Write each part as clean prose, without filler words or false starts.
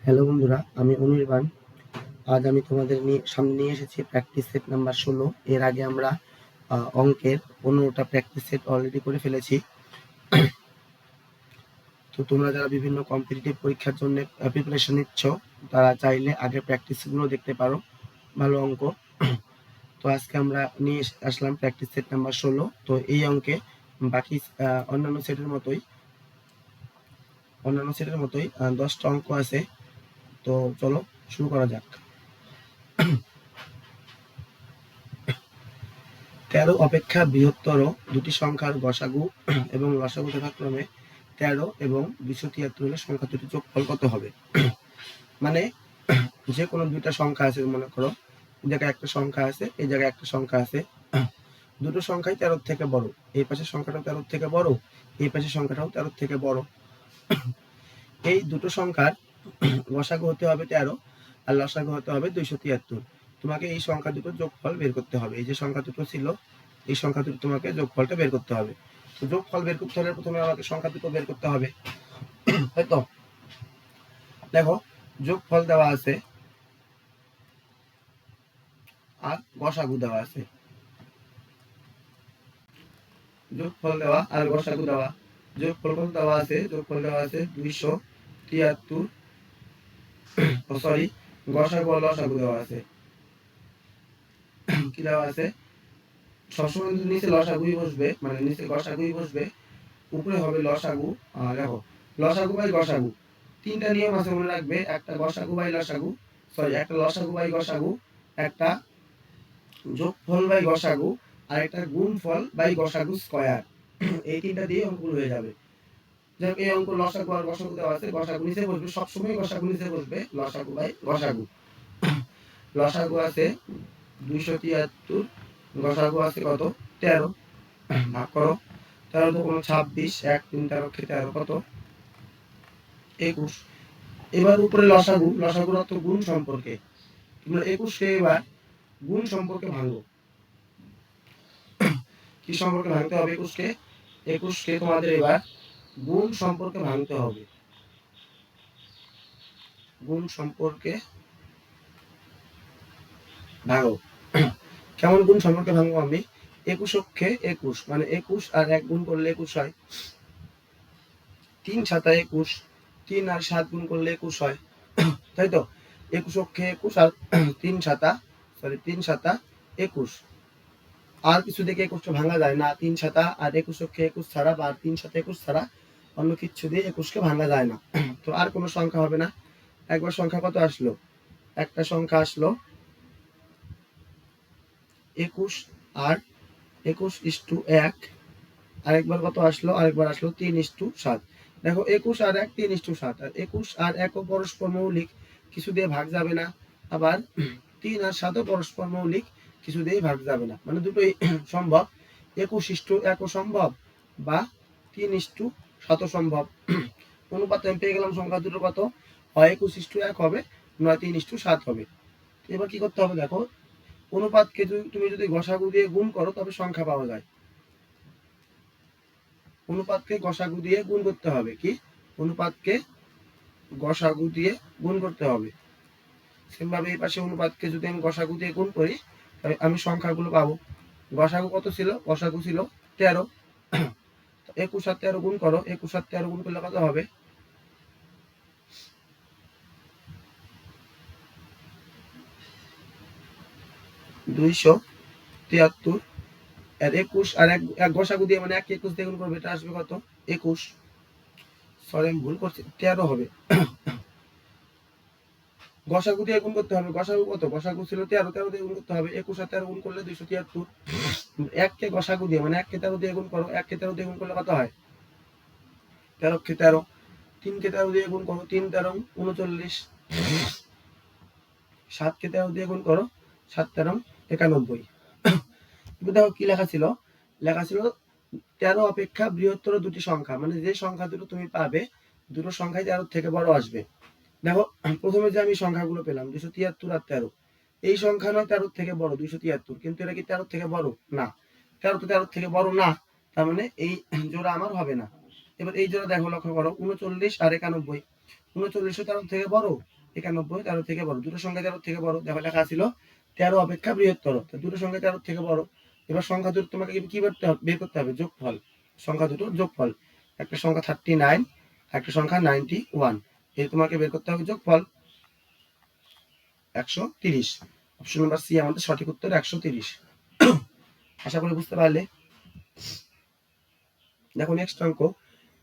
Hello বন্ধুরা, আমি অনির্বাণ। আজ আমি তোমাদের সামনে নিয়ে এসেছি প্র্যাকটিস সেট নাম্বার 16। এর আগে আমরা অঙ্কের 15টা প্র্যাকটিস সেট অলরেডি করে ফেলেছি। তো তোমরা যারা বিভিন্ন কম্পিটিটিভ পরীক্ষার জন্য প্রিপারেশন নিচ্ছ, তারা চাইলে আগে প্র্যাকটিসগুলো দেখতে পারো, ভালো অঙ্ক। তো আজকে আমরা নিয়ে আসলাম প্র্যাকটিস সেট নাম্বার 16। তো এই অঙ্কে বাকি অন্যান্য সেটের মতোই 10টা অঙ্ক আছে। তো চলো শুরু করা যাক। 13 অপেক্ষা বৃহত্তর দুটি সংখ্যার গসাগু এবং লসাগু যথাক্রমে 13 এবং 273 হলে সংখ্যা দুটির যোগফল কত হবে? মানে যে কোনো দুইটা সংখ্যা আছে, মনে করো এই জায়গায় একটা সংখ্যা আছে, এই জায়গায় একটা সংখ্যা আছে, দুটো সংখ্যাই 13 থেকে বড়। এই পাশের সংখ্যাটাও 13 থেকে বড়, এই পাশের সংখ্যাটাও 13 থেকে বড়। এই দুটো সংখ্যার গসাগু হতে হবে 13 আর লসাগু হতে হবে 273। তোমাকে এই সংখ্যা দুটো যোগফল বের করতে হবে। এই যে সংখ্যা দুটো ছিল, এই সংখ্যা দুটো তোমাকে যোগফলটা বের করতে হবে। তো যোগফল বের করতে হলে প্রথমে আমাকে সংখ্যা দুটো বের করতে হবে, তাই তো? দেখো, যোগফল দেওয়া আছে আর গসাগু দেওয়া আছে। যোগফল দেওয়া আর গসাগু দেওয়া। যোগফল কত দেওয়া আছে? যোগফল দেওয়া আছে 273। সরি, গসাগু আর লসাগু দেওয়া আছে। কি দেওয়া আছে? সবসময় কিন্তু নিচে লসাগুই বসবে, মানে নিচে গসাগুই বসবে, উপরে হবে লসাগু। দেখো, লসাগু বাই গসাগু তিনটা নিয়ম আছে, মনে রাখবে। একটা গসাগু বাই লসাগু, একটা লসাগু বাই গসাগু, একটা যোগফল বাই গসাগু, আর একটা গুণফল বাই গসাগু স্কয়ার। এই তিনটা দিয়ে অঙ্কগুলো হয়ে যাবে। যেমন এই অঙ্ক লসাগু আর গসাগু দেওয়া আছে, গসাগু নিচে বসবে, সবসময় গসাগু নিচে বসবে, লসাগু বাই গসাগু। লসাগু আছে 273, গসাগু আছে কত? 13। ভাগ করো, 13 তো কোনো 26, 1 3 13 13 কত? 21। এবার উপরে লসাগু, লসাগুর অর্থ গুণ সম্পর্কে। তোমরা 21কে এবার গুণ সম্পর্কে ভাঙো। কি সম্পর্কে ভাঙতে হবে 21কে? 21কে তোমাদের এবার গুণ সম্পর্কে ভাঙতে হবে। গুণ সম্পর্কে ভাঙো। কেমন গুণ সম্পর্কে ভাঙবো আমি? 21কে 21, মানে 21 আর 1 গুণ করলে 21 হয়। 3 7 21, 3 আর 7 গুণ করলে 21 হয়, তাই তো? 21কে 21 আর 3 7 21। আর কিছু দেখে 21টা ভাঙা যায় না। 3 7 আর 21কে 21 ছাড়া, বা 3 7 21 ছাড়া অন্য কিছু দিয়ে 21কে ভাঙা যায় না। তো আর কোনো সংখ্যা হবে না। একবার সংখ্যা কত আসলো? একটা সংখ্যা আসলো 21 আর 21:1। আরেকবার কত আসলো? আরেকবার আসলো 3:7। দেখো, 21 আর 1 3:7, আর 21 আর 1 ও পরস্পর মৌলিক, কিছু দিয়ে ভাগ যাবে না। আবার 3 আর 7 ও পরস্পর মৌলিক, কিছু দিয়ে ভাগ যাবে না, মানে দুটোই সম্ভব। 21:1 ও সম্ভব, বা 3:7 ও সম্ভব। অনুপাত আমি পেয়ে গেলাম সংখ্যা দুটো কত, হয় 21:1 হবে, নয় 3:7 হবে। এবার কি করতে হবে? দেখো, অনুপাতকে তুমি যদি গসাগু দিয়ে গুণ করো তবে সংখ্যা পাওয়া যায়। অনুপাতকে গসাগু দিয়ে গুণ করতে হবে। কি? অনুপাতকে গসাগু দিয়ে গুণ করতে হবে। সেমভাবে এই পাশে অনুপাতকে যদি আমি গসাগু দিয়ে গুণ করি, তাহলে আমি সংখ্যাগুলো পাবো। গসাগু কত ছিল? গসাগু ছিল 13। 21 আর 13 গুণ করো, 21 আর 13 গুণ করলে কত হবে? 273। আর 21 আর 1 গসাগু দিয়ে, মানে 1 কে 21 দিয়ে গুণ করবে, এটা আসবে কত? 21। সরি, আমি ভুল করছি, 13 হবে। গসাগু দিয়ে গুণ করতে হবে। গসাগু কত? গসাগু ছিল 13, 13 দিয়ে গুণ করতে হবে। 21 আর 13 গুণ করলে 273। 1 কে গসাগু দিয়ে, মানে 1 কে 13 দিয়ে গুণ করো, 1 কে 13 দিয়ে গুণ করলে কত হয়? 13 কে 13। 3 কে 13 দিয়ে গুণ করো, 3 13 39। 7 কে 13 দিয়ে গুণ করো, 7 13 91। এবার দেখো কি লেখা ছিল? লেখা ছিল 13 অপেক্ষা বৃহত্তর দুটি সংখ্যা, মানে যে সংখ্যা দুটো তুমি পাবে, দুটো সংখ্যাই 13 থেকে বড় আসবে। দেখো, প্রথমে যে আমি সংখ্যাগুলো পেলাম 273 আর 13, এই সংখ্যা নয় 13 থেকে বড় 273, কিন্তু এটা কি 13 থেকে বড়? না। 13 তো 13 থেকে বড় না, তার মানে এই জোড়া আমার হবে না। এবার এই জোড়া দেখো, লক্ষ্য করো, 39 আর 91। 39 13 থেকে বড়, 91 13 থেকে বড়, দুটো সংখ্যা 13 থেকে বড়, দেখো লেখা ছিল 13 অপেক্ষা বৃহত্তর, তো দুটো সংখ্যা 13 থেকে বড়। এবার সংখ্যা দুটো তোমাকে কি বের করতে হবে? যোগফল, সংখ্যা দুটোর যোগফল। একটা সংখ্যা 39, একটা সংখ্যা 91, এই তোমাকে বের করতে হবে যোগফল 130। অপশন নাম্বার সি আমাদের সঠিক উত্তর 130। আশা করি বুঝতে পারলে। দেখো নেক্সট অঙ্ক,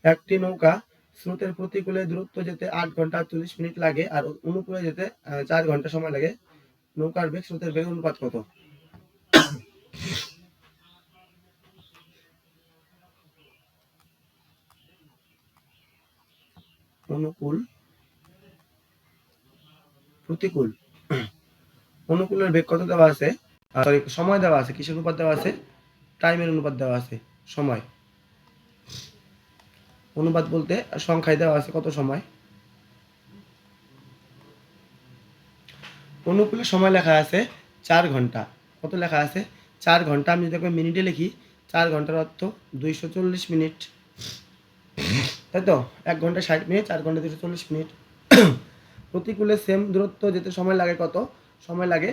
একটি নৌকা স্রোতের প্রতিকূলে দূরত্ব যেতে 8 ঘন্টা 48 মিনিট লাগে আর অনুকূলে যেতে 4 ঘন্টা সময় লাগে। নৌকার বেগ স্রোতের বেগ অনুপাত কত? অনুকূল প্রতিকূল, অনুকূলের বেগ কত দেওয়া আছে? সরি, সময় দেওয়া আছে। কিসের অনুপাত দেওয়া আছে? টাইমের অনুপাত দেওয়া আছে, সময়। অনুপাত বলতে সংখ্যায় দেওয়া আছে কত সময়। অনুকূলে সময় লেখা আছে 4 ঘন্টা। কত লেখা আছে? 4 ঘন্টা। আমি যদি মিনিটে লিখি, 4 ঘন্টার অর্থ 240 মিনিট, তাই তো? 1 ঘন্টা 60 মিনিট, 4 ঘন্টা 240 মিনিট। প্রতিকূলে সেম দূরত্ব যেতে সময় লাগে কত? সময় লাগে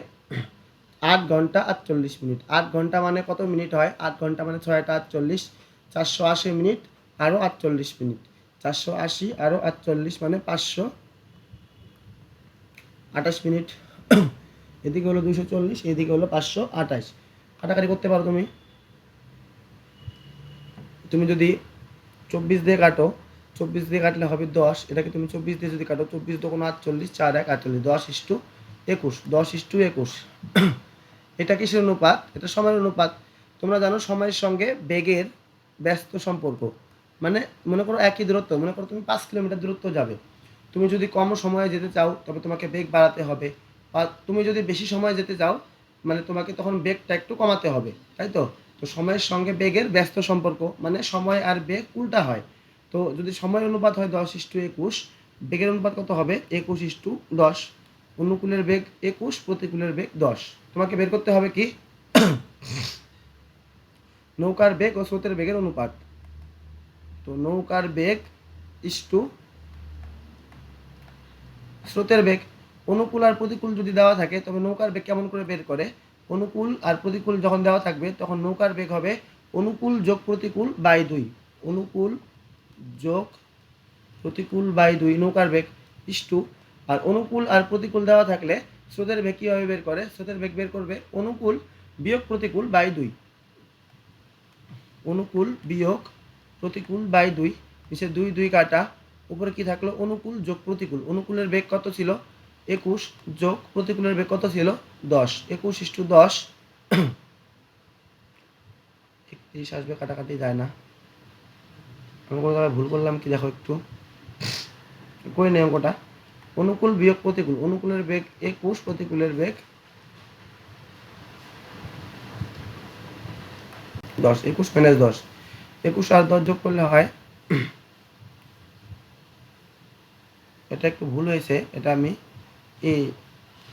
8 ঘন্টা 48 মিনিট। 8 ঘন্টা মানে কত মিনিট হয়? 8 ঘন্টা মানে 6 × 8 = 48, 480 মিনিট আরও 48 মিনিট, 480 আরও 48 মানে 528 মিনিট। এদিকে হলো 240, এদিকে হলো 528। কাটাকাটি করতে পারো তুমি। তুমি যদি 24 দিয়ে কাটো, 24 দিয়ে কাটলে হবে 10। এটাকে তুমি 24 দিয়ে যদি কাটো, 24 × 48, 4 × 1 = 10:21, 10:21। এটা কিসের অনুপাত? এটা সময়ের অনুপাত। তোমরা জানো সময়ের সঙ্গে বেগের ব্যস্ত সম্পর্ক। মানে মনে করো একই দূরত্ব, মনে করো তুমি 5 কিলোমিটার দূরত্ব যাবে, তুমি যদি কম সময়ে যেতে চাও তবে তোমাকে বেগ বাড়াতে হবে, আর তুমি যদি বেশি সময় যেতে চাও মানে তোমাকে তখন বেগটা একটু কমাতে হবে, তাই তো? তো সময়ের সঙ্গে বেগের ব্যস্ত সম্পর্ক মানে সময় আর বেগ উল্টা হয়। তো যদি সময়ের অনুপাত হয় 10:21, বেগের অনুপাত কত হবে? 21:10। অনুকূলের বেগ 21, প্রতিকূলের বেগ 10। তোমাকে বের করতে হবে কি? নৌকার বেগ ও স্রোতের বেগের অনুপাত। তো নৌকার বেগ ইস্টু স্রোতের বেগ। অনুকূল আর প্রতিকূল যদি দেওয়া থাকে তবে নৌকার বেগ কেমন করে বের করে? অনুকূল আর প্রতিকূল যখন দেওয়া থাকবে তখন নৌকার বেগ হবে অনুকূল যোগ প্রতিকূল বাই 2। অনুকূল যোগ প্রতিকূল বাই 2 নৌকার বেগ ইস্টু। আর অনুকূল আর প্রতিকূল দেওয়া থাকলে স্রোতের বেগ কীভাবে বের করে? স্রোতের বেগ বের করবে অনুকূল বিয়োগ প্রতিকূল বাই 2। অনুকূল বিয়োগ প্রতিকূল বাই 2, নিচে 2 2 কাটা, উপরে কি থাকলো? অনুকূল যোগ প্রতিকূল। অনুকূলের বেগ কত ছিল? 21 যোগ প্রতিকূলের বেগ কত ছিল? 10। 21:10। 31 আসবে, কাটাকাটি যায় না। আমি কোনো জায়গায় ভুল করলাম কি দেখো একটু, কই নেই অঙ্কটা। অনুকূল বিয়োগ প্রতিকূল, অনুকূলের বেগ 21, প্রতিকূলের বেগ 10। 21 - 10, 21 আর 10 যোগ করলে হয়, এটা একটু ভুল হয়েছে, এটা আমি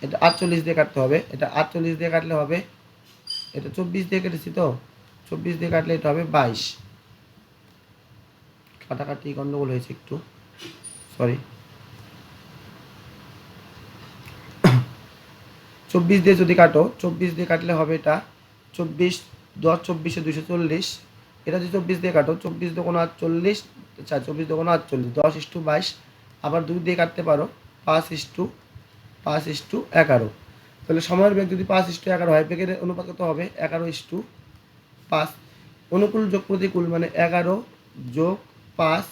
এটা 48 দিয়ে কাটতে হবে। এটা 48 দিয়ে কাটলে হবে, এটা 24 দিয়ে কেটেছি, তো 24 দিয়ে কাটলে এটা হবে 22। কাটাকাটি গন্ডগোল হয়েছে একটু, সরি। 24 দিয়ে যদি কাটো, 24 দিয়ে কাটলে হবে এটা 24, 10 24 240। এটা যদি 24 দিয়ে কাটো, 24 × 48, আচ্ছা 24 × 48, 10:22। আবার 2 দিয়ে কাটতে পারো, 5:11। তাহলে সময়ের বেগ যদি 5:11 হয়, বেগের অনুপাত কত হবে? 11:5। অনুকূল যোগ প্রতিকূল মানে 11 যোগ 5,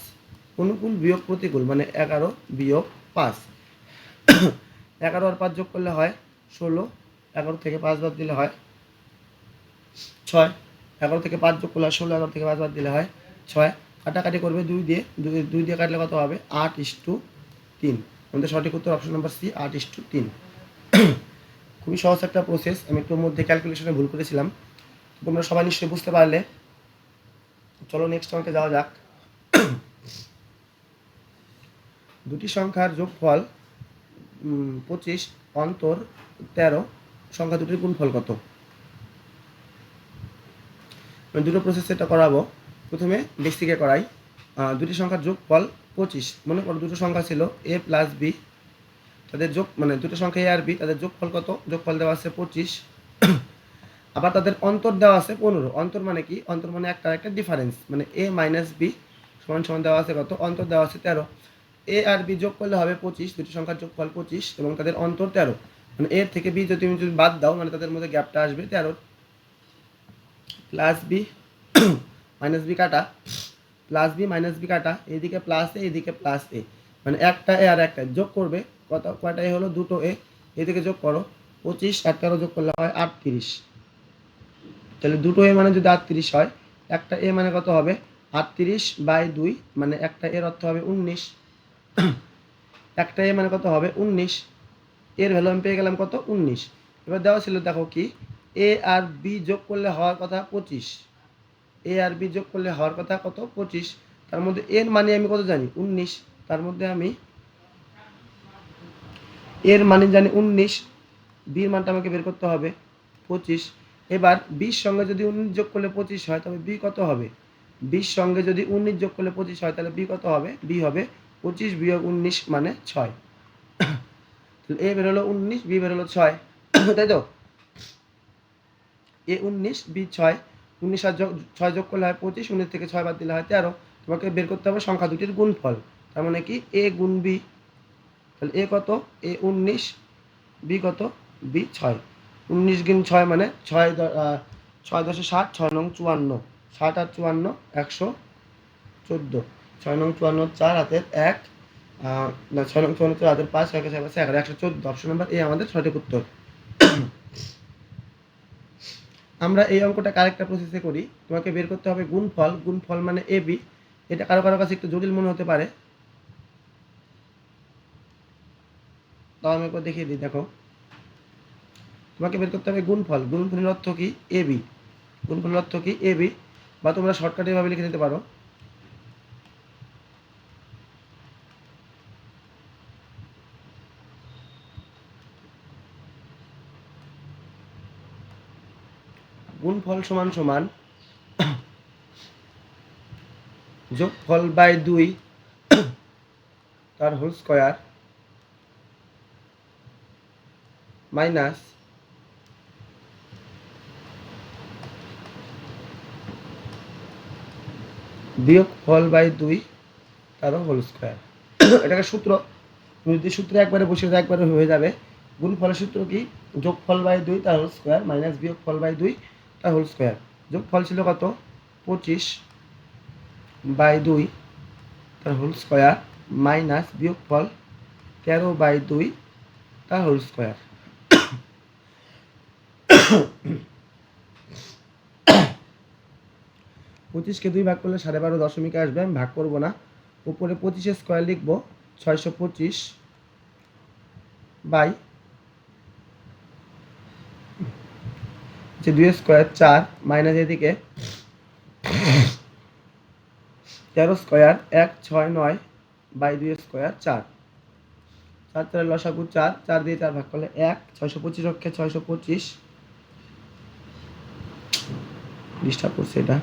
অনুকূল বিয়োগ প্রতিকূল মানে 11 বিয়োগ 5। 11 আর 5 যোগ করলে হয় 16, 11 থেকে 5 বাদ দিলে হয় 6, 11 থেকে 5 যোগ করলে 16, 11 থেকে 5 বাদ দিলে হয় 6। কাটাকাটি করবে 2 দিয়ে, 2 দিয়ে কাটলে কত হবে? 8:3। আমাদের সঠিক উত্তর অপশন নাম্বার সি, 8:3। খুবই সহজ একটা প্রসেস, আমি একটু মধ্যে ক্যালকুলেশনে ভুল করেছিলাম। তোমরা সবাই নিশ্চয়ই বুঝতে পারলে। চলো নেক্সট অঙ্কে যাওয়া যাক। দুটি সংখ্যার যোগফল 25 অন্তর 13, সংখ্যা দুটির গুণফল কত? আমি দুটো প্রসেস এটা করাবো। প্রথমে বেসিকে করাই। দুটি সংখ্যার যোগফল 25। মনে করো দুটো সংখ্যা ছিল a + b, তো তাদের যোগ মানে দুটো সংখ্যা এ আর বি, তাদের যোগফল কত? যোগফল দেওয়া আছে 25। আবার তাদের অন্তর দেওয়া আছে 15। অন্তর মানে কি? অন্তর মানে একটা একটা ডিফারেন্স, মানে এ মাইনাস বি সমান সমান দেওয়া আছে কত? অন্তর দেওয়া আছে 13। এ আর বি যোগ করলে হবে 25, দুটি সংখ্যার যোগফল 25 এবং তাদের অন্তর 13। মানে এর থেকে বি যদি তুমি বাদ দাও মানে তাদের মধ্যে গ্যাপটা আসবে 13। প্লাস বি মাইনাস বি কাটা, প্লাস বি মাইনাস বি কাটা, এইদিকে প্লাস এ এইদিকে প্লাস এ, মানে একটা এ আর একটা যোগ করবে কত? কয়টা এ হলো? দুটো এ, এদিকে যোগ করো 25 আর 13 যোগ করলে হয় 38। তাহলে দুটো এ মানে যদি 38 হয়, একটা এ মানে কত হবে? 38/2, মানে একটা এর অর্থ হবে 19। একটা এ মানে কত হবে? 19। এর ভ্যালু আমি পেয়ে গেলাম কত? 19। এবার দেওয়া ছিল দেখো কি, এ আর বি যোগ করলে হওয়ার কথা 25। এ আর বি যোগ করলে হওয়ার কথা কত? 25। তার মধ্যে এর মানে আমি কত জানি? 19। তার মধ্যে আমি এর মানে জানি 19, বির মানটা আমাকে বের করতে হবে 25। এবার 20 সঙ্গে যদি 19 যোগ করলে 25 হয় তবে বি কত হবে? 20 সঙ্গে যদি 19 যোগ করলে 25 হয় তাহলে বি কত হবে? বি হবে 25 বিয়োগ 19 মানে 6। এ বের হলো 19, বি বের হলো 6, তাই তো? এ 19, বি 6। 19 আর 6 যোগ করলে হয় 25, 19 থেকে 6 বাদ দিলে হয় 13। তোমাকে বের করতে হবে সংখ্যা দুটির গুণফল। তার মানে কি? এ গুণ বি। তাহলে এ কত? এ 19, বি কত? বি 6। 19 গুণ 6 মানে 6 6 10 60, 6 নং 54, 60 আর 54 114, 6 নং 54 4 হাতের 1, না 6 নং 54 4 হাতের 5, 6 6 11, 114। অপশন নাম্বার এ আমাদের সঠিক উত্তর। আমরা এই অঙ্কটা আরেকটা প্রসেসে করি। তোমাকে বের করতে হবে গুণফল। গুণফল মানে এ বি। এটা কারো কারো কাছে একটু জটিল মনে হতে পারে, তাও আমি একবার দেখিয়ে দিই। দেখো, তোমাকে বের করতে হবে গুণফল। গুণফলের অর্থ কি? A B. গুণফলের অর্থ কি? এ বি, বা তোমরা শর্টকাটে এভাবে লিখে নিতে পারো। গুণফল সমান সমান যোগফল বাই 2 তার হোল স্কয়ার মাইনাস বিয়োগফল বাই 2 তারও হোল স্কয়ার। এটাকে সূত্র, তুমি যদি সূত্রে একবারে বসে যায় একবারে হয়ে যাবে। গুণফলের সূত্র কি? যোগফল বাই 2 তার হোল স্কয়ার মাইনাস বিয়োগফল বাই 2 তার হোল স্কয়ার। যোগফল ছিল কত? 25/2 তার হোল স্কয়ার মাইনাস বিয়োগফল 13/2 তার হোল স্কয়ার। 25কে 2 ভাগ করলে 12.5 দশমিকে আসবে, আমি ভাগ করবো না। উপরে 25 স্কয়ার লিখবো 625 বাই 2 স্কয়ার 4 মাইনাস এদিকে 13 স্কয়ার 169 বাই 2 স্কয়ার 4। 4 4 লসাগু 4, 4 দিয়ে 4 ভাগ করলে 1, 625 অক্ষে 625, ডিস্টার্ব করছে এটা।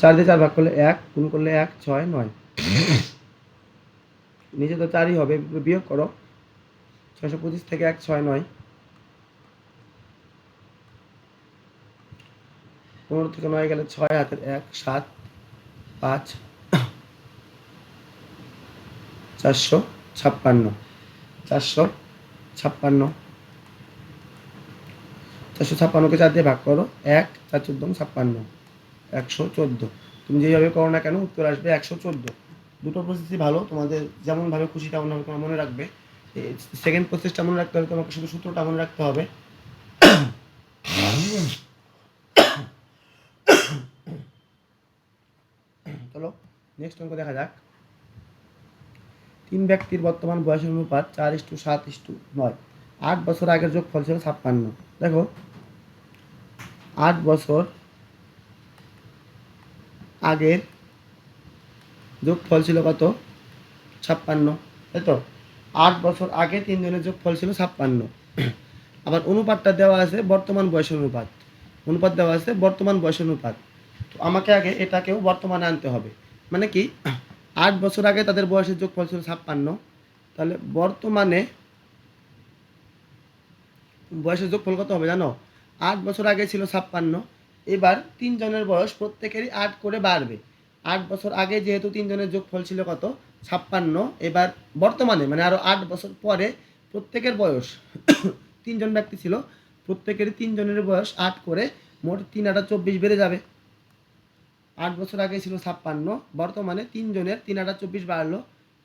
4 দিয়ে 4 ভাগ করলে 1, গুণ করলে 1 6 9, নিচে তো 4ই হবে, বিয়োগ করো 625 থেকে 1 6 9, 15 থেকে 9 গেলে 6 হাতের 1 7 5 456 456 456কে 4 দিয়ে ভাগ করো 1 4 14 56 114। তুমি যেভাবে করো না কেন উত্তর আসবে 114। দুটো প্রসেসই ভালো, তোমাদের যেমনভাবে খুশি তেমনভাবে তোমার মনে রাখবে। সেকেন্ড প্রসেসটা মনে রাখতে হলে তোমাকে শুধু সূত্রটা মনে রাখতে হবে। চলো নেক্সট অঙ্ক দেখা যাক। 3 ব্যক্তির বর্তমান বয়সের অনুপাত 4:7:9। 8 বছর আগের যোগফল ছিল 56। দেখো, 8 বছর আগের যোগফল ছিল কত? 56, তাই তো? 8 বছর আগে 3 জনের যোগফল ছিল 56। আবার অনুপাতটা দেওয়া আছে বর্তমান বয়সের অনুপাত। অনুপাত দেওয়া আছে বর্তমান বয়সের অনুপাত। তো আমাকে আগে এটাকেও বর্তমানে আনতে হবে। মানে কি, 8 বছর আগে তাদের বয়সের যোগফল ছিল 56, তাহলে বর্তমানে বয়সের যোগফল কত হবে জানো? 8 বছর আগে ছিল 56, এবার 3 জনের বয়স প্রত্যেকেরই 8 করে বাড়বে। 8 বছর আগে যেহেতু 3 জনের যোগফল ছিল কত? 56, এবার বর্তমানে মানে আরও 8 বছর পরে প্রত্যেকের বয়স 3 জন ব্যক্তি ছিল, প্রত্যেকেরই 3 জনের বয়স 8 করে, মোট 3 8 24 বেড়ে যাবে। 8 বছর আগে ছিল 56, বর্তমানে 3 জনের 3 8 24 বাড়লো,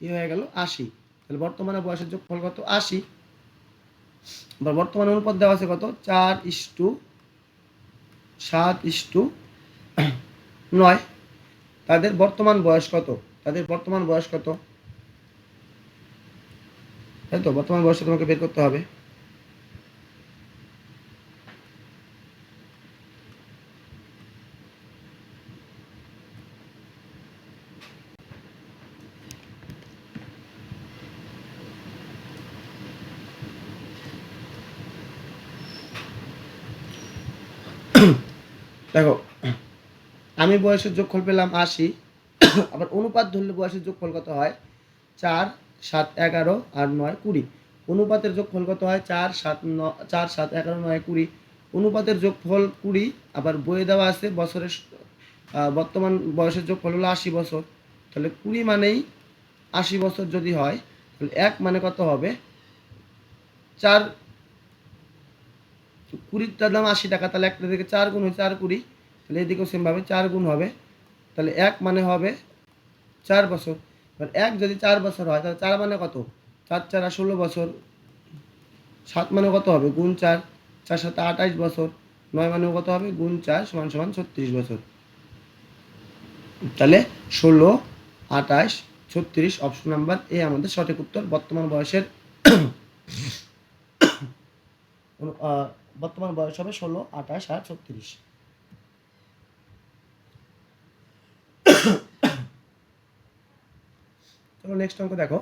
এ হয়ে গেল 80। তাহলে বর্তমানে বয়সের যোগফল কত? 80। এবার বর্তমানে অনুপাত দেওয়া আছে কত? 4:7:9। তাদের বর্তমান বয়স কত? তাদের বর্তমান বয়স কত? তাই তো, বর্তমান বয়সটা তোমাকে বের করতে হবে। দেখো, আমি বয়সের যোগফল পেলাম 80, আবার অনুপাত ধরলে বয়সের যোগফল কত হয়? 4 7 11 আর 9 20। অনুপাতের যোগফল কত হয়? 4 7 11 9 20। অনুপাতের যোগফল 20, আবার বইয়ে দেওয়া আছে বছরের বর্তমান বয়সের যোগফল হলো 80 বছর। তাহলে 20 মানেই 80 বছর যদি হয়, তাহলে 1 মানে কত হবে? 4, 20টার দাম 80 টাকা, তাহলে একটা দিকে 4 গুণ হয় 4 20, তাহলে এদিকেও সেমভাবে 4 গুণ হবে, তাহলে 1 মানে হবে 4 বছর। এবার 1 যদি 4 বছর হয়, তাহলে 4 মানে কত? 4 4 16 বছর। 7 মানে কত হবে? গুণ 4, 4 7 28 বছর। 9 মানেও কত হবে? গুণ 4 সমান সমান 36 বছর। তাহলে 16 28 36, অপশন নাম্বার এ আমাদের সঠিক উত্তর। বর্তমান বয়সের বর্তমান বয়স হবে 16 28 আর 36। চলো নেক্সট অঙ্ক দেখো।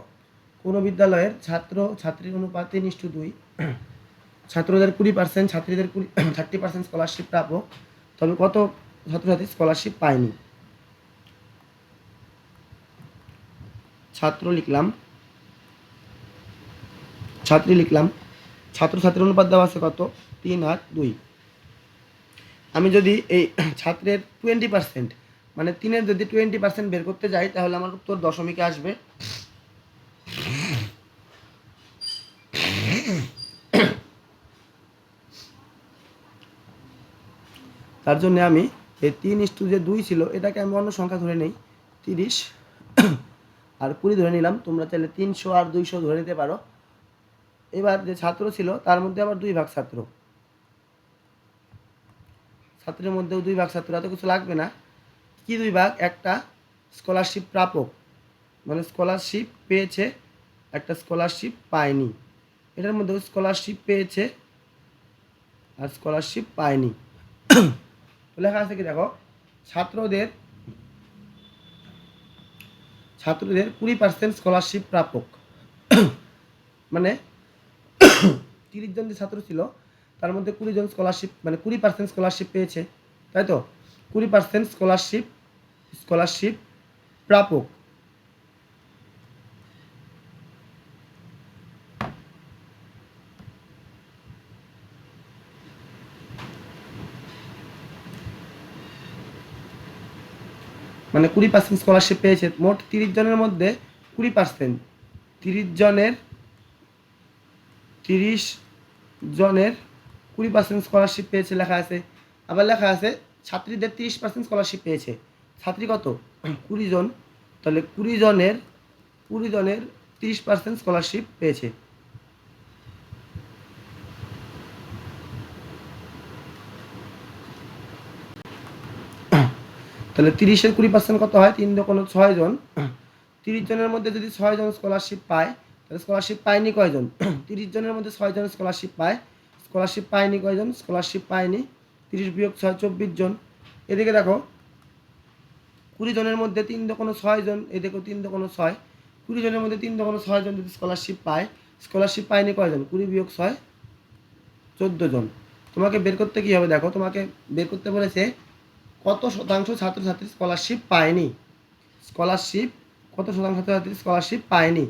কোনো বিদ্যালয়ের ছাত্র ছাত্রীর অনুপাত 3:2, ছাত্রদের 20%, ছাত্রীদের 30% স্কলারশিপ প্রাপ্য, তবে কত ছাত্রছাত্রী স্কলারশিপ পায়নি? ছাত্র লিখলাম, ছাত্রী লিখলাম, ছাত্রছাত্রীর অনুপাত দেওয়া আছে কত? 3 আর 2। আমি যদি এই ছাত্রের 20% মানে 3-এর যদি 20% বের করতে যাই, তাহলে আমার উত্তর দশমিকে আসবে। তার জন্য আমি এই 3:2 ছিল, এটাকে আমি অন্য সংখ্যা ধরে নেই, 30 আর 20 ধরে নিলাম। তোমরা চাইলে 300 আর 200 ধরে নিতে পারো। এবার যে ছাত্র ছিল তার মধ্যে আবার 2 ভাগ ছাত্র, ছাত্রের মধ্যেও 2 ভাগ ছাত্র, এত কিছু লাগবে না। কি 2 ভাগ? একটা স্কলারশিপ প্রাপক মানে স্কলারশিপ পেয়েছে, একটা স্কলারশিপ পায়নি। এটার মধ্যেও স্কলারশিপ পেয়েছে আর স্কলারশিপ পায়নি। লেখা আছে কি দেখো, ছাত্রদের 20% স্কলারশিপ প্রাপক, মানে 30 জন যে ছাত্র ছিল তার মধ্যে 20 জন স্কলারশিপ মানে 20% স্কলারশিপ পেয়েছে, তাই তো? 20% স্কলারশিপ প্রাপক। মানে 20% স্কলারশিপ পেয়েছে, মোট 30 জনের মধ্যে 20%, 30 জনের 20% স্কলারশিপ পেয়েছে লেখা আছে। আবার লেখা আছে ছাত্রীদের 30% স্কলারশিপ পেয়েছে। ছাত্রী কত? 20 জন, তাহলে 20 জনের 30% স্কলারশিপ পেয়েছে। তাহলে 30-এর 20% কত হয়? 3 × 6 জন। 30 জনের মধ্যে যদি 6 জন স্কলারশিপ পায়, তাহলে স্কলারশিপ পায়নি কয়জন? 30 জনের মধ্যে 6 জন স্কলারশিপ পায়, স্কলারশিপ পায়নি কয়জন? স্কলারশিপ পায়নি 30 বিয়োগ 6 24 জন। এদিকে দেখো 20 জনের মধ্যে 3 × 6 জন, এদিকেও 3 × 6, 20 জনের মধ্যে 3 × 6 জন যদি স্কলারশিপ পায়, স্কলারশিপ পায়নি কয়জন? 20 বিয়োগ 6 14 জন। তোমাকে বের করতে কী হবে দেখো, তোমাকে বের করতে বলেছে কত শতাংশ ছাত্রছাত্রী স্কলারশিপ পায়নি, স্কলারশিপ কত শতাংশ ছাত্রছাত্রী স্কলারশিপ পায়নি,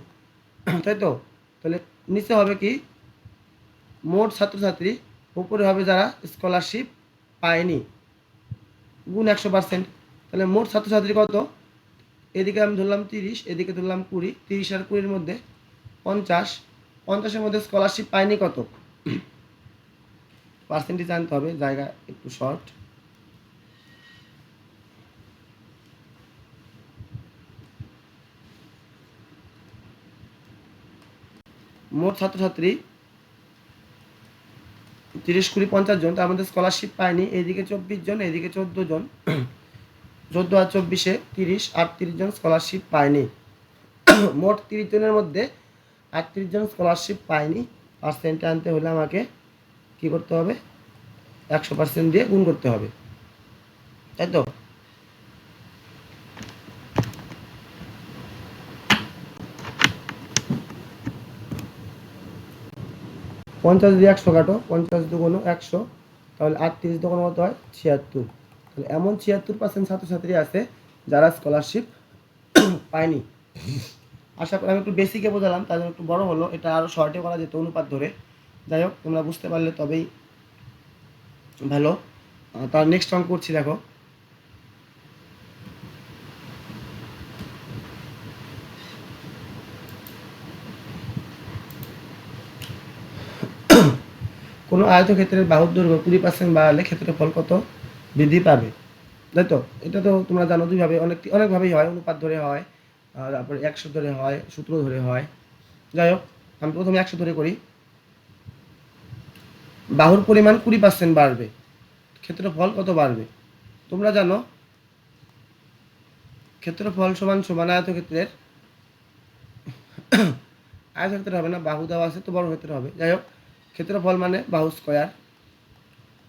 তাই তো? তাহলে নিচে হবে কি মোট ছাত্রছাত্রী উপরে হবে যারা স্কলারশিপ পায়নি গুণ 100%। তাহলে মোট ছাত্রছাত্রী কত? এদিকে আমি ধরলাম 30, এদিকে ধরলাম 20, 30 আর 20-র মধ্যে 50, 50-এর মধ্যে স্কলারশিপ পায়নি কত? পার্সেন্টেজ আনতে হবে, জায়গা একটু শর্ট। মোট ছাত্রছাত্রী 30, 20, 50 জন, তার মধ্যে স্কলারশিপ পায়নি এইদিকে 24 জন, এইদিকে 14 জন, 14 আর 24-এ 30, 38 জন স্কলারশিপ পায়নি। মোট 30 জনের মধ্যে 38 জন স্কলারশিপ পায়নি। পার্সেন্টে আনতে হলে আমাকে কি করতে হবে? 100% দিয়ে গুণ করতে হবে, তাই তো? পঞ্চাশ দিয়ে 100 কাটো, 50 দুগুণ 100, তাহলে 38 দুগুণ কত হয়? 76। তাহলে এমন 76% ছাত্রছাত্রী আছে যারা স্কলারশিপ পায়নি। আশা করি আমি একটু বেসিকে বোঝালাম, তার জন্য একটু বড় হলো, এটা আরও শর্টে করা যেত অনুপাত ধরে। যাই হোক, তোমরা বুঝতে পারলে তবেই ভালো। তার নেক্সট অঙ্ক করছি, দেখো। কোনো আয়তক্ষেত্রের বাহুর দৈর্ঘ্য 20% বাড়ালে ক্ষেত্রফল কত বৃদ্ধি পাবে? তাই তো? এটা তো তোমরা জানো দুইভাবে, অনেকভাবেই হয়, অনুপাত ধরে হয়, তারপরে 100 ধরে হয়, সূত্র ধরে হয়। যাই হোক, আমি প্রথমে 100 ধরে করি। বাহুর পরিমাণ 20% বাড়বে, ক্ষেত্রফল কত বাড়বে? তোমরা জানো ক্ষেত্রফল সমান সমান আয়তক্ষেত্রের আয়তক্ষেত্র হবে না, বাহু দেওয়া আছে তো বর্গক্ষেত্র হবে। যাই হোক, ক্ষেত্রফল মানে বাহু স্কয়ার,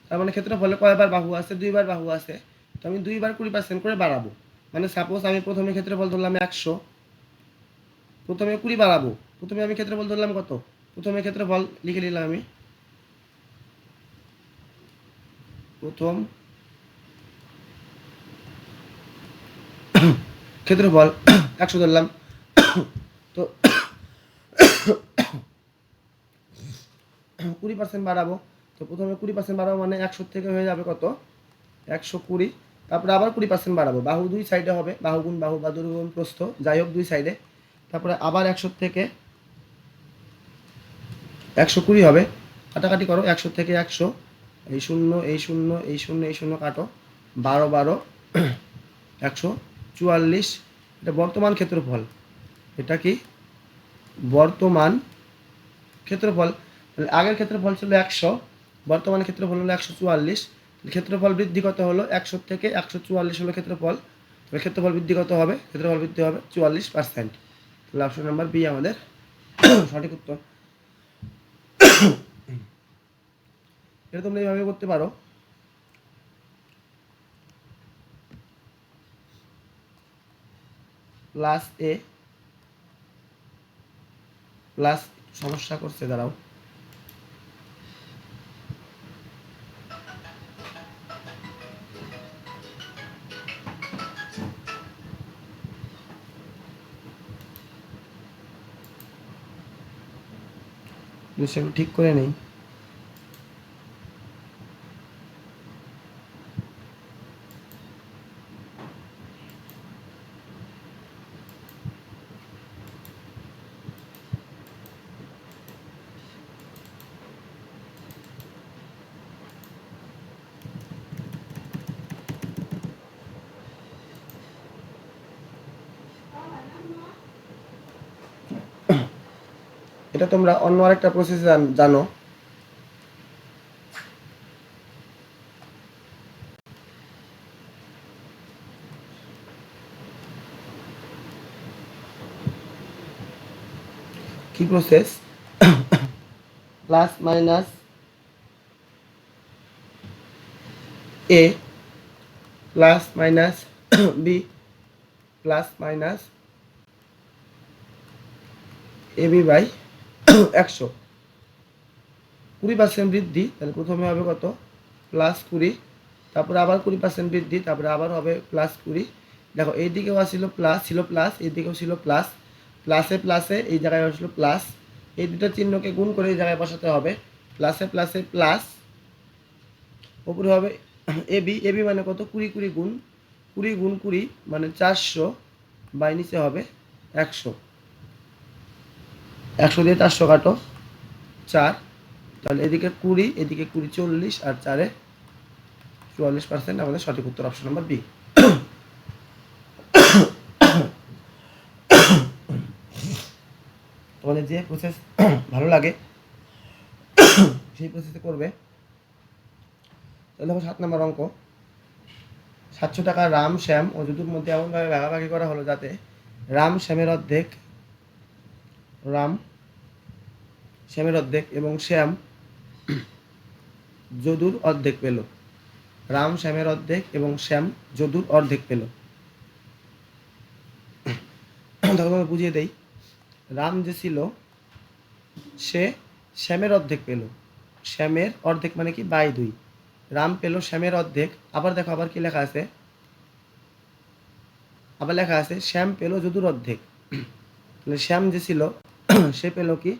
তার মানে ক্ষেত্রফলে কয়বার বাহু আছে? 2বার বাহু আছে, তো আমি 2বার 20% করে বাড়াবো। মানে সাপোজ আমি প্রথমে ক্ষেত্রফল ধরলাম 100, প্রথমে 20 বাড়াবো, প্রথমে আমি ক্ষেত্রফল ধরলাম কত? প্রথমে ক্ষেত্রফল লিখে নিলাম আমি, প্রথম ক্ষেত্রফল 100 ধরলাম, তো 20% বাড়াবো, তো প্রথমে 20% বাড়াবো মানে 100 থেকে হয়ে যাবে কত? 120। তারপরে আবার 20% বাড়াবো, বাহু দুই সাইডে হবে, বাহু গুণ বাহু বা দৈর্ঘ্য গুণ প্রস্থ, যাই হোক দুই সাইডে। তারপরে আবার 100 থেকে 120 হবে, কাটাকাটি করো, 100 থেকে 100, এই শূন্য এই শূন্য এই শূন্য এই শূন্য কাটো, 12 12 144। এটা বর্তমান ক্ষেত্রফল, এটা কি বর্তমান ক্ষেত্রফল। আগের ক্ষেত্রফল ছিল 100, বর্তমান ক্ষেত্রফল হলো 144। ক্ষেত্রফল বৃদ্ধি কত হলো? 100 থেকে 144 হলো ক্ষেত্রফল। তবে ক্ষেত্রফল বৃদ্ধি কত হবে? ক্ষেত্রফল বৃদ্ধি হবে 44%। তাহলে অপশন নাম্বার বি আমাদের সঠিক উত্তর। এটা তোমরা এইভাবে করতে পারো। প্লাস এ প্লাস, সমস্যা করছে, দাঁড়াও। ঠিক করে নেই। এটা তোমরা অন্য আরেকটা প্রসেস জানো। কি process? Plus minus A plus minus B plus minus A B by 100, 20% বৃদ্ধি, তাহলে প্রথমে হবে কত? প্লাস 20, তারপরে আবার 20% বৃদ্ধি, তারপরে আবার হবে প্লাস 20। দেখো এই দিকেও ছিল প্লাস, এই দিকেও ছিল প্লাস, প্লাসে প্লাসে এই জায়গায় আসলো প্লাস, এই দুটো চিহ্নকে গুণ করে এই জায়গায় বসাতে হবে, প্লাসে প্লাসে প্লাস, উপরে হবে এবি, এবি মানে কত 20 20 গুণ 20 গুণ 20 মানে 400, বাই নিচে হবে 100, 100 দিয়ে 400 কাটো 4, তাহলে এদিকে 20 এদিকে 20 40 আর 4-এ 44%। আমাদের সঠিক উত্তর অপশন নাম্বার বি। তোমাদের যে প্রসেস ভালো লাগে সেই প্রসেসে করবে। তাহলে দেখো 7 নম্বর অঙ্ক, 700 টাকা রাম শ্যাম ও যদুর মধ্যে এমনভাবে ভাগাভাগি করা হলো যাতে রাম শ্যামের অর্ধেক এবং শ্যাম যদুর অর্ধেক পেল। রাম শ্যামের অর্ধেক এবং শ্যাম যদুর অর্ধেক পেল। তখন বুঝিয়ে দেই, রাম যে ছিল সে শ্যামের অর্ধেক পেল, শ্যামের অর্ধেক মানে কি বাই 2, রাম পেল শ্যামের অর্ধেক। আবার দেখো আবার কি লেখা আছে, আবার লেখা আছে শ্যাম পেল যদুর অর্ধেক। তাহলে শ্যাম যে ছিল সে পেল কি,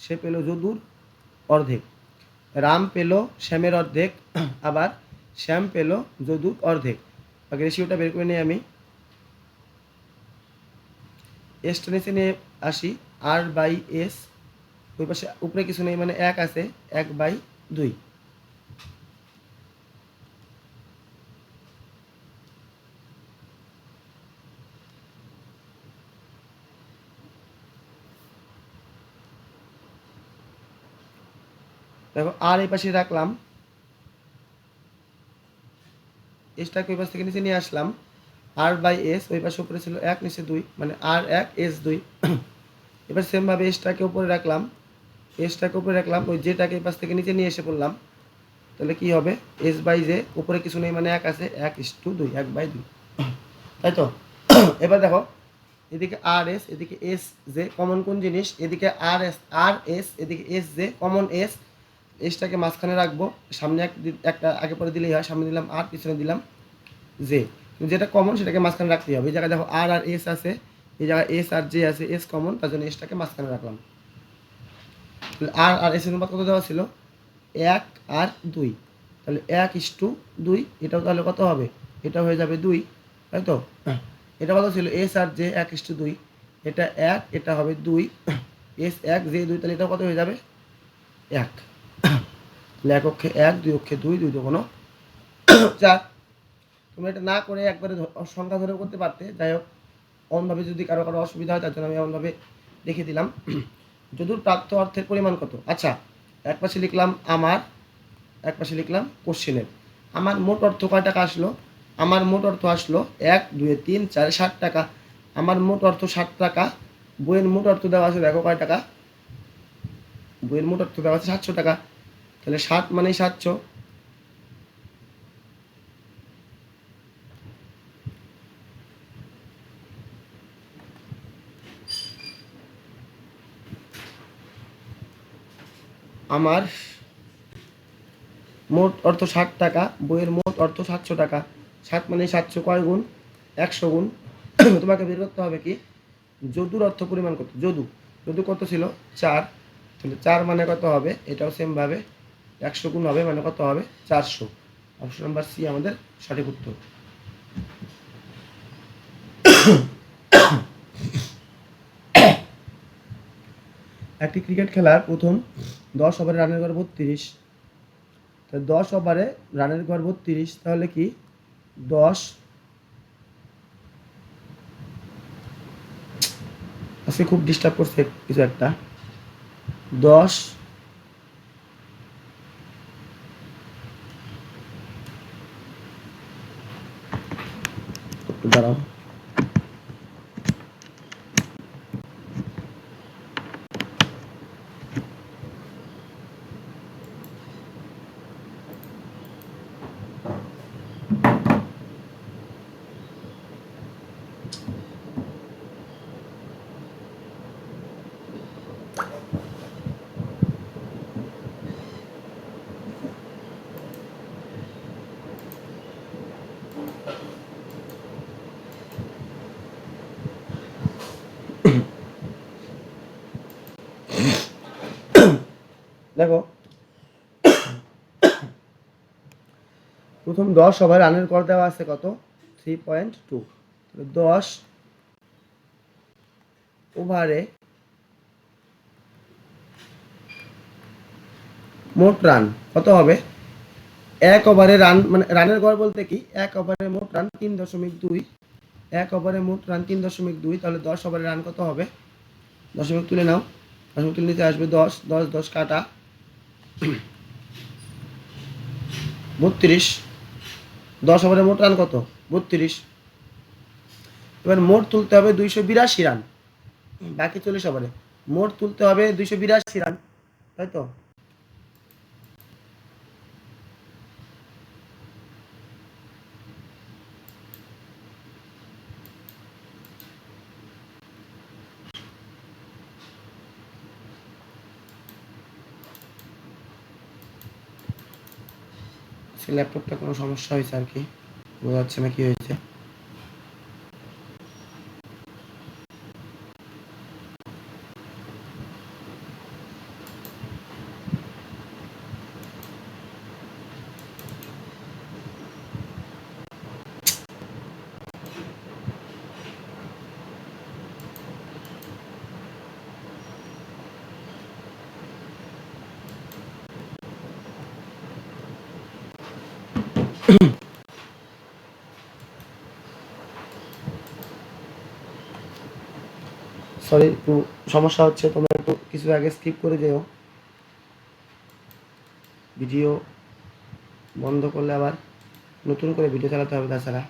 সে পেল যদুর অর্ধেক। রাম পেল শ্যামের অর্ধেক, আবার শ্যাম পেল যদুর অর্ধেক। আগে রেশিওটা বের করে নিই আমি, এসটা নিচে নিয়ে আসি, আর বাই এস, ওই পাশে উপরে কিছু নেই মানে 1 আছে, 1/2। দেখো আর এই পাশে রাখলাম, এসটাকে ওই পাশ থেকে নিচে নিয়ে আসলাম, আর বাই এস, ওই পাশে উপরে ছিল 1 নিচে 2 মানে আর 1 এস 2। এবার সেমভাবে এসটাকে উপরে রাখলাম, এসটাকে উপরে রাখলাম, ওই জেটাকে এই পাশ থেকে নিচে নিয়ে এসে পড়লাম। তাহলে কি হবে, এস বাই জে, উপরে কিছু নেই মানে 1 আছে, 1:2, 1/2, তাই তো। এবার দেখো এদিকে আর এস এদিকে এস জে কমন কোন জিনিস, এদিকে আর এস এদিকে এস জে কমন এস, এসটাকে মাঝখানে রাখবো, সামনে একটা আগে পরে দিলেই হয়, সামনে দিলাম আর পিছনে দিলাম জে, যেটা কমন সেটাকে মাঝখানে রাখতেই হবে। এই জায়গায় দেখো আর আর এস আছে, এই জায়গায় এস আর জে আছে, এস কমন, তার জন্য এসটাকে মাঝখানে রাখলাম। আর আর এস এর অনুপাত কত দেওয়া ছিল, 1 আর 2, তাহলে 1:2, এটাও তাহলে কত হবে, এটা হয়ে যাবে 2, তাই তো। এটা কত ছিল, এস আর জে 1:2, এটা 1, এটা হবে 2, এস 1 জে 2, তাহলে এটা কত হয়ে যাবে 1। তাহলে 1 অক্ষে 1, 2 অক্ষে 2, 2 2 4। তুমি এটা না করে একবারে সংখ্যা ধরে করতে পারতে, যাই হোক অন্যভাবে যদি কারো কারো অসুবিধা হয় তার জন্য আমি এমনভাবে লিখে দিলাম। যদুর প্রাপ্ত অর্থের পরিমাণ কত, আচ্ছা এক পাশে লিখলাম আমার, এক পাশে লিখলাম কোশ্চেনের। আমার মোট অর্থ কয় টাকা আসলো, আমার মোট অর্থ আসলো 1 2 3 4 60 টাকা। আমার মোট অর্থ 60 টাকা, বইয়ের মোট অর্থ দেওয়া আছে দেখো কয় টাকা, বইয়ের মোট অর্থ দেওয়া আছে 700 টাকা, তাহলে 60 মানেই 700। আমার মোট অর্থ 60 টাকা, বইয়ের মোট অর্থ 700 টাকা, 7 মানে 700, কয় গুণ 100 গুণ। তোমাকে বের করতে হবে কি, যদুর অর্থ পরিমাণ কত, যদু কত ছিল 4, তাহলে 4 মানে কত হবে, এটাও সেমভাবে 100 গুণ হবে মানে কত হবে 400। অপশন নাম্বার সি আমাদের সঠিক উত্তর। একটি ক্রিকেট খেলার প্রথম 10 ওভারে রানের গড় 32, তো 10 ওভারে রানের গড় 32, তাহলে কি 10, আজকে খুব ডিস্টার্ব করছে কিছু একটা, 10 দাঁড়াও, দেখো প্রথম 10 ওভার রানের গড় দেওয়া আছে কত 3.2, 10 ওভারে মোট রান কত হবে? এক ওভারে রান মানে রানের গড় বলতে কি, এক ওভারে মোট রান 3.2, এক ওভারে মোট রান 3.2, তাহলে 10 ওভারে রান কত হবে? দশমিক তুলে নাও, দশমিক তুলে নিতে আসবে 10, 10 10 কাটা 32, 10 ওভারে মোট রান কত 32। এবার মোট তুলতে হবে 282 রান, বাকি 40 ওভারে মোট তুলতে হবে 282 রান, তাই তো? ল্যাপটপটা কোনো সমস্যা হয়েছে আর কি, বোঝা যাচ্ছে না কি হয়েছে। সরি, একটু সমস্যা হচ্ছে, তোমরা একটু কিছু আগে স্কিপ করে যেও, ভিডিও বন্ধ করলে আবার নতুন করে ভিডিও চালাতে হবে তাছাড়া।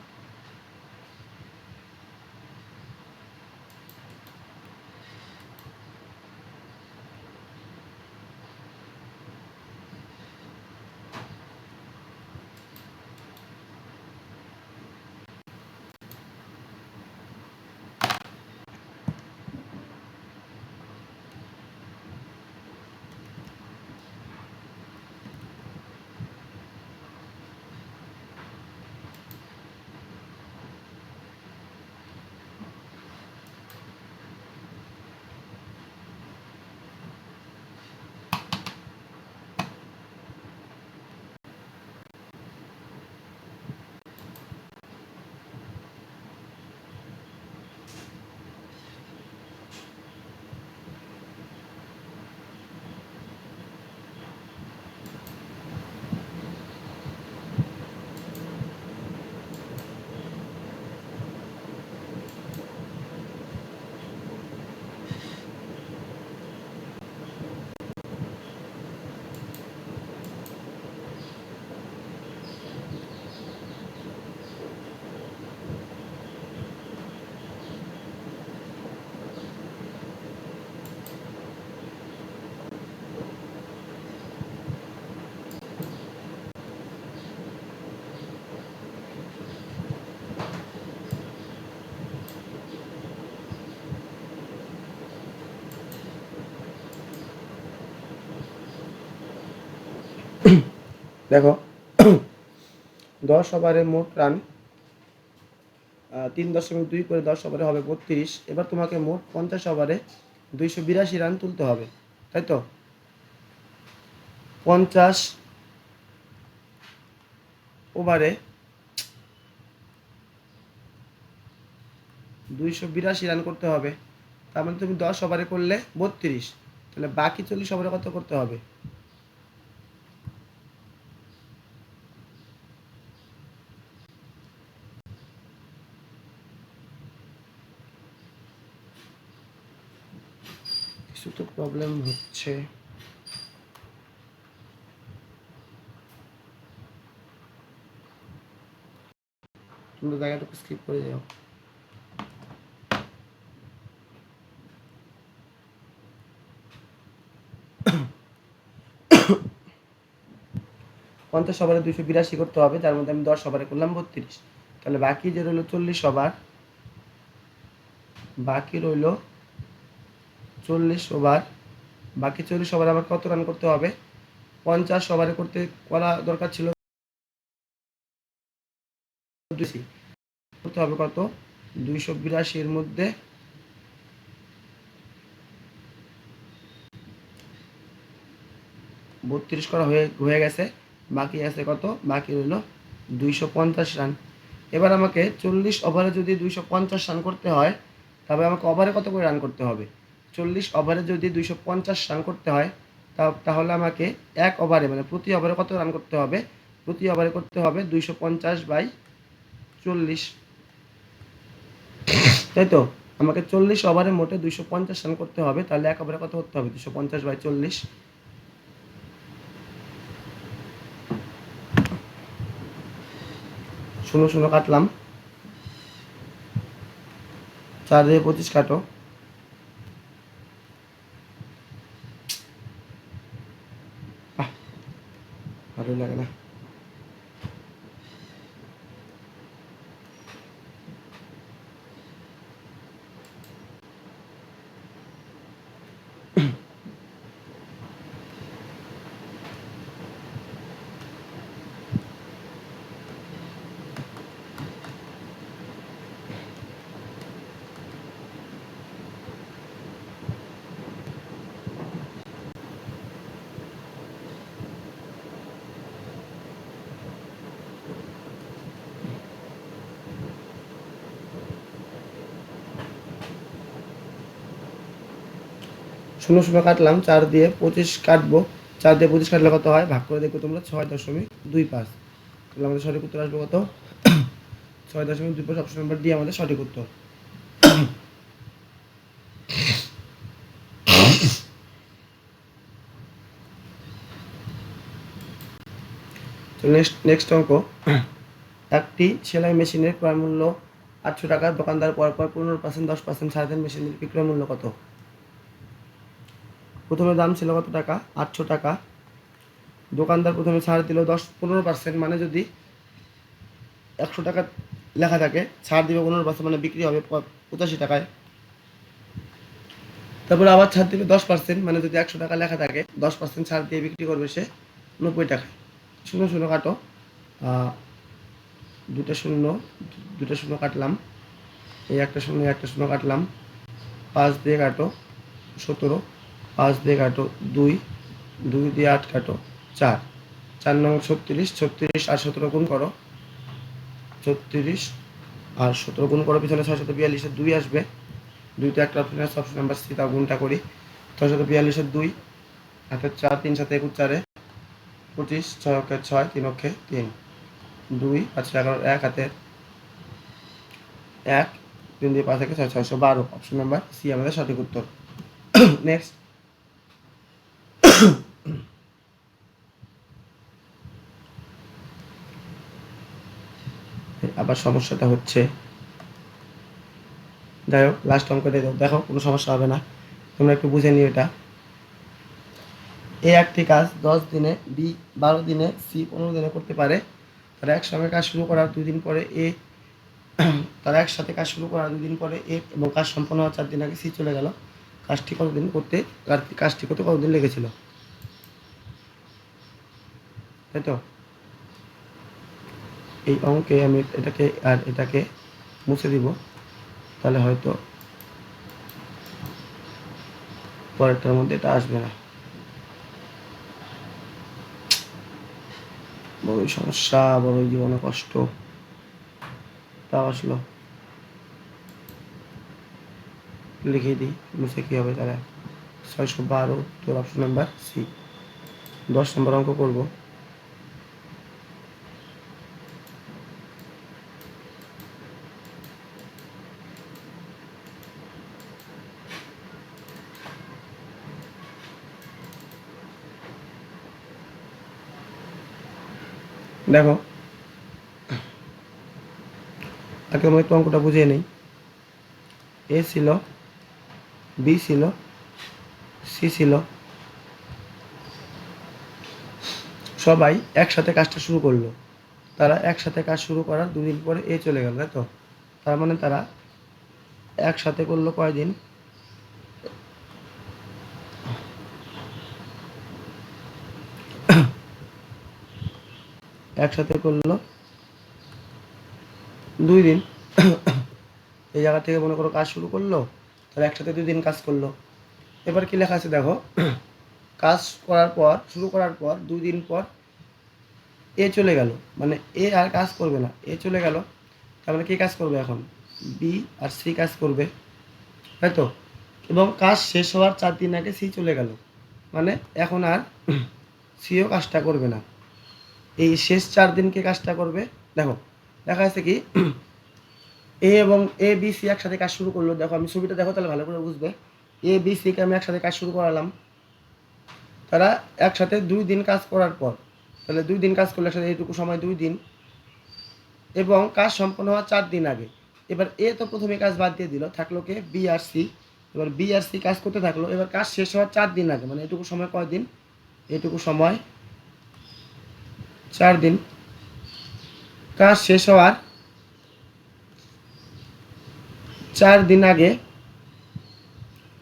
দেখো 10 ওভারে মোট রান 3.2 করে 10 ওভারে হবে 32। এবার তোমাকে মোট 50 ওভারে 282 রান তুলতে হবে, তাই তো? 50 ওভারে 282 রান করতে হবে, তার মানে তুমি 10 ওভারে করলে 32, তাহলে বাকি 40 ওভারে কত করতে হবে? কিছু তো প্রবলেম হচ্ছে, তোমরা জায়গাটুকু স্কিপ করে যাও। 50 ওভারে 282 করতে হবে, তার মধ্যে আমি 10 ওভারে করলাম 32, তাহলে বাকি যে রইল 40 ওভার, বাকি রইল 40 ওভার, বাকি 40 ওভার আবার কত রান করতে হবে? 50 ওভারে করা দরকার ছিল, করতে হবে কত? 282 এর মধ্যে 32 করা হয়ে গেছে, বাকি আছে কত? বাকি রইল 250 রান। এবার আমাকে 40 ওভারে যদি 250 রান করতে হয়, তবে আমাকে ওভারে কত করে রান করতে হবে? 40 ওভারে যদি 250 রান করতে হয়, তাহলে আমাকে এক ওভারে মানে প্রতি ওভারে কত রান করতে হবে? প্রতি ওভারে করতে হবে 250/40, তাই তো? আমাকে 40 ওভারে মোটে 250 রান করতে হবে, তাহলে এক ওভারে কত করতে হবে? 250/40। শূন্য শূন্য কাটলাম, 4 দিয়ে 25 কাটো, ভালো লাগে না। শূন্য শূন্য কাটলাম, 4 দিয়ে 25 কাটবো। 4 দিয়ে 25 কাটলে কত হয়? ভাগ করে দেখো তোমরা, 6.25। তাহলে আমাদের সঠিক উত্তর আসবে কত? 6.25। অপশন নাম্বার ডি আমাদের সঠিক উত্তর। তো নেক্সট অঙ্ক, একটি সেলাই মেশিনের ক্রয় মূল্য 800 টাকা। দোকানদার পর 15%, 10% ছাড় দেন। মেশিনের বিক্রয় মূল্য কত? প্রথমে দাম ছিল কত টাকা? 800 টাকা। দোকানদার প্রথমে ছাড় দিল 15%, মানে যদি 100 টাকা লেখা থাকে, ছাড় দিবে 15%, মানে বিক্রি হবে 85 টাকায়। তারপরে আবার ছাড় দিবে 10%, মানে যদি 100 টাকা লেখা থাকে, 10% ছাড় দিয়ে বিক্রি করবে সে 90 টাকায়। শূন্য শূন্য কাটো, দুটো শূন্য কাটলাম, এই একটা শূন্য কাটলাম, 5 দিয়ে কাটো 17, 5 দিয়ে কাটো 2, 2 দিয়ে 8 কাটো 4, 4 নং 36, 36 আর 17 গুণ করো, 36 আর 17 গুণ করো, পিছনে 642-এর 2 আসবে, 2তে একটা অপশন আছে, অপশন নাম্বার সি, তা গুণটা করি। 642-এর 2, হাতের 4, 3 7 21, 4 25, 6 অক্ষে 6, 3 অক্ষে 3, 2 5 11 1 হাতের 1, 3 দিয়ে 5 থেকে 6, 612। অপশন নাম্বার সি আমাদের সঠিক উত্তর। নেক্সট, আবার সমস্যাটা হচ্ছে, যাই হোক লাস্ট অঙ্ক দিয়ে দাও, দেখো কোনো সমস্যা হবে না, তোমরা একটু বুঝে নিও এটা। এ একটি কাজ 10 দিনে, বি 12 দিনে, সি 15 দিনে করতে পারে। তারা একসঙ্গে কাজ শুরু করার 2 দিন পরে এ তারা একসাথে কাজ শুরু করার 2 দিন পরে এ, এবং কাজ সম্পন্ন হওয়ার 4 দিন আগে সি চলে গেল। কাজটি করতে কতদিন লেগেছিল? তাই তো? এই অঙ্কে আমি এটাকে আর এটাকে মুছে দিব, তাহলে হয়তো পরেরটার মধ্যে এটা আসবে না। বড়ই সমস্যা, বড়ই জীবনে কষ্ট, তাও আসলো। লিখে দিই, মুছে কী হবে তাহলে? 612, তোর অপশন নাম্বার সি। 10 নম্বর অঙ্ক করব। দেখো, আগে আমি একটু অঙ্কটা বুঝিয়ে নিই। এ ছিল, বি ছিল, সি ছিল, সবাই একসাথে কাজটা শুরু করলো। তারা একসাথে কাজ শুরু করার 2 দিন পরে এ চলে গেল, তাই তো? তার মানে তারা একসাথে করলো কয়দিন? একসাথে করলো 2 দিন। এই জায়গা থেকে মনে করো কাজ শুরু করলো, তারা একসাথে 2 দিন কাজ করলো। এবার কি লেখা আছে দেখো, কাজ করার পর, শুরু করার পর 2 দিন পর এ চলে গেল, মানে এ আর কাজ করবে না, এ চলে গেল, তার মানে কে কাজ করবে এখন, বি আর সি কাজ করবে, তাই তো। এবং কাজ শেষ হওয়ার 4 দিন আগে সি চলে গেল, মানে এখন আর সিও কাজটা করবে না। এই শেষ 4 দিনকে কাজটা করবে। দেখো দেখা যাচ্ছে কি এ এবং এ বি সি একসাথে কাজ শুরু করলো। দেখো আমি ছবিটা দেখো তাহলে ভালো করে বুঝবে। এ বি সিকে আমি একসাথে কাজ শুরু করালাম, তারা একসাথে 2 দিন কাজ করার পর, তাহলে 2 দিন কাজ করলে একসাথে এইটুকু সময় 2 দিন, এবং কাজ সম্পন্ন হওয়ার 4 দিন আগে। এবার এ তো প্রথমে কাজ বাদ দিয়ে দিল, থাকলো কে, বি আর সি। এবার বি আর সি কাজ করতে থাকলো, এবার কাজ শেষ হওয়ার 4 দিন আগে, মানে এটুকু সময় কয় দিন, এটুকু সময় 4 দিন। কাজ শেষ হওয়ার 4 দিন আগে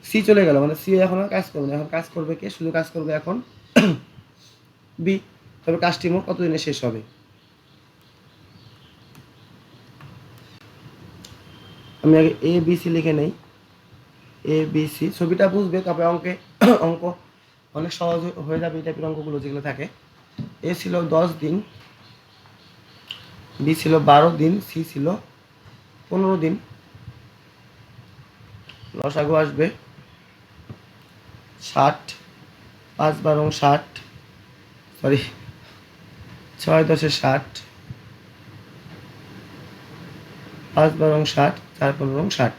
সি চলে গেল, মানে সি এখন আর কাজ করবে না, এখন কাজ করবে কে, শুধু কাজ করবে এখন বি। তবে কাজটি মোট কতদিনে শেষ হবে, আমি আগে এ বি সি লিখে নেই। এ বি সি ছবিটা বুঝবে, তবে অঙ্কে অঙ্ক অনেক সহজ হয়ে যাবে এই টাইপের অঙ্কগুলো যেগুলো থাকে। এ ছিল 10 দিন, বি ছিল 12 দিন, সি ছিল 15 দিন। লসাগু আসবে 60, 5 12 60, সরি 6 10 60, 5 12 60, 4 15 60,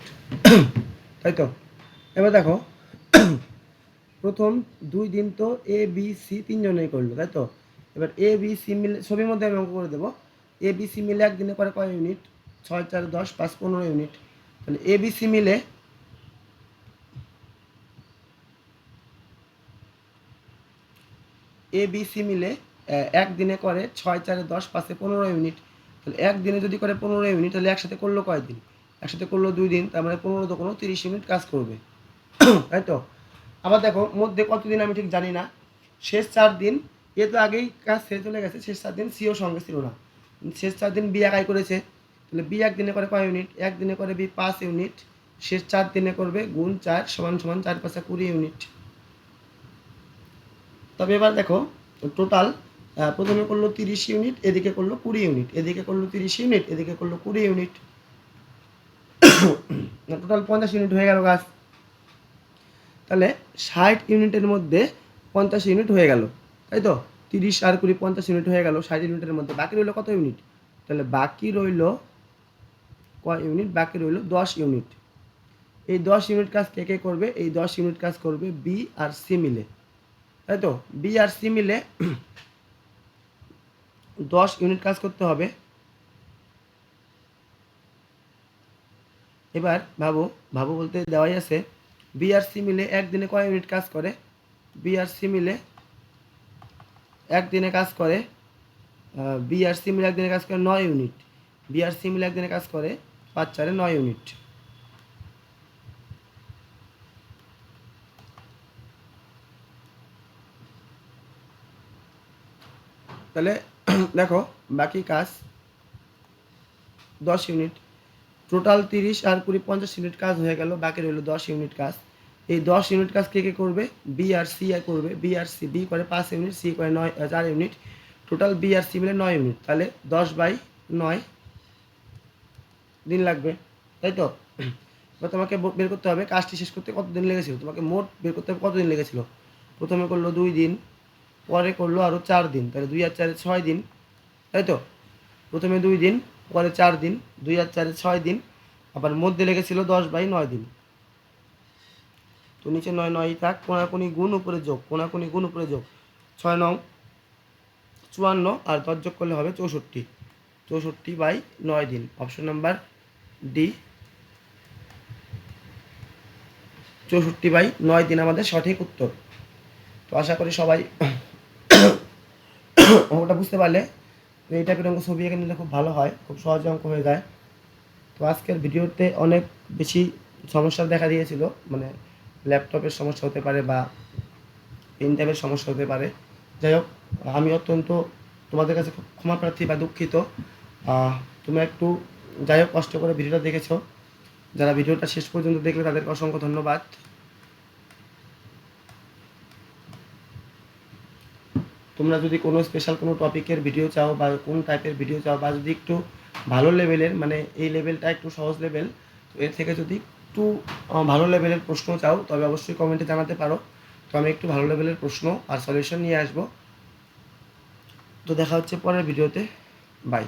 তাই তো। এবার দেখো প্রথম 2 দিন তো এ বি সি তিনজনেই করলো, তাই তো। এবার এ বি সি মিলে ছবির মধ্যে আমি অঙ্ক করে দেবো। এ বি সি মিলে একদিনে করে কয় ইউনিট, 6 4 10 5 15 ইউনিট। তাহলে এ বি সি মিলে একদিনে করে 6 4 10 5 15 ইউনিট। তাহলে একদিনে যদি করে 15 ইউনিট, তাহলে একসাথে করলো কয়দিন, একসাথে করলো 2 দিন, তার মানে 15 তো কোনো 30 ইউনিট কাজ করবে, তাই তো। আবার দেখো মধ্যে কতদিন আমি ঠিক জানি না, শেষ 4 দিন এ তো আগেই কাজ শেষ চলে গেছে, শেষ 4 দিন সিও সঙ্গে ছিল না, শেষ 4 দিন বি একাই করেছে। তাহলে বি একদিনে করে কয় ইউনিট, একদিনে করে বি 5 ইউনিট, শেষ 4 দিনে করবে গুণ 4 সমান সমান 4 5 20 ইউনিট। তবে এবার দেখো টোটাল প্রথমে করলো 30 ইউনিট, এদিকে করলো 20 ইউনিট, এদিকে করলো 30 ইউনিট, এদিকে করলো 20 ইউনিট, টোটাল 50 ইউনিট হয়ে গেল কাজ। তাহলে 60 ইউনিটের মধ্যে 50 ইউনিট হয়ে গেল, তাই তো। 30 আর 20 50 ইউনিট হয়ে গেল 60 ইউনিটের মধ্যে। বাকি রইল কত ইউনিট, তাহলে বাকি রইল কয় ইউনিট, বাকি রইল 10 ইউনিট। এই 10 ইউনিট কাজ কে কে করবে, এই 10 ইউনিট কাজ করবে বি আর সি মিলে, তাই তো। বি আর সি মিলে 10 ইউনিট কাজ করতে হবে। এবার ভাবো, ভাবো বলতে দেওয়াই আছে, বি আর সি মিলে একদিনে কয় ইউনিট কাজ করে, বি আর সি মিলে একদিনে কাজ করে, বি আর সি মিলে একদিনে কাজ করে 9 ইউনিট, বি আর সি মিলে একদিনে কাজ করে 5 4 9 ইউনিট। তাহলে দেখো বাকি কাজ 10 ইউনিট, টোটাল 30 আর 20 50 ইউনিট কাজ হয়ে গেল, বাকি রইল 10 ইউনিট কাজ। এই 10 ইউনিট কাজ কে কে করবে, বি আর সি করবে, বি আর সি, বি করে 5 ইউনিট, সি করে 4 ইউনিট, টোটাল বি আর সি মিলে 9 ইউনিট। তাহলে 10/9 দিন লাগবে, তাই তো। এবার তোমাকে বের করতে হবে কাজটি শেষ করতে কতদিন লেগেছিল, তোমাকে মোট বের করতে হবে কতদিন লেগেছিল। প্রথমে করলো 2 দিন, পরে করলো আরও 4 দিন, তাহলে 2 আর 4 6 দিন, তাই তো। প্রথমে 2 দিন, পরে 4 দিন, 2 আর 4 6 দিন, আবার মধ্যে লেগেছিল 10/9 দিন। তো নিচে 9 9 থাক, কোনাকুনি গুণ উপরে যোগ, কোনাকুনি গুণ উপরে যোগ, 6 9 54, আর 10 যোগ করলে হবে 64, 64/9 দিন। অপশন নাম্বার ডি, 64/9 দিন আমাদের সঠিক উত্তর। তো আশা করি সবাই অঙ্কটা বুঝতে পারলে। তো এই টাইপের অঙ্ক ছবি এঁকে নিলে খুব ভালো হয়, খুব সহজে অঙ্ক হয়ে যায়। তো আজকের ভিডিওতে অনেক বেশি সমস্যা দেখা দিয়েছিল, মানে ল্যাপটপের সমস্যা হতে পারে বা পেন টাইপের সমস্যা হতে পারে। যাই হোক, আমি অত্যন্ত তোমাদের কাছে খুব ক্ষমা প্রার্থী বা দুঃখিত। তুমি একটু যাই হোক কষ্ট করে ভিডিওটা দেখেছো, যারা ভিডিওটা শেষ পর্যন্ত দেখলে তাদেরকে অসংখ্য ধন্যবাদ। তো তোমরা যদি কোনো স্পেশাল কোনো টপিকের ভিডিও চাও বা কোন টাইপের ভিডিও চাও, বা যদি একটু ভালো লেভেলের, মানে এই লেভেলটা একটু সহজ লেভেল, তো এর থেকে যদি একটু ভালো লেভেলের প্রশ্ন চাও তবে অবশ্যই কমেন্টে জানাতে পারো। তো আমি একটু ভালো লেভেলের প্রশ্ন আর সলিউশন নিয়ে আসবো। তো দেখা হচ্ছে পরের ভিডিওতে। বাই।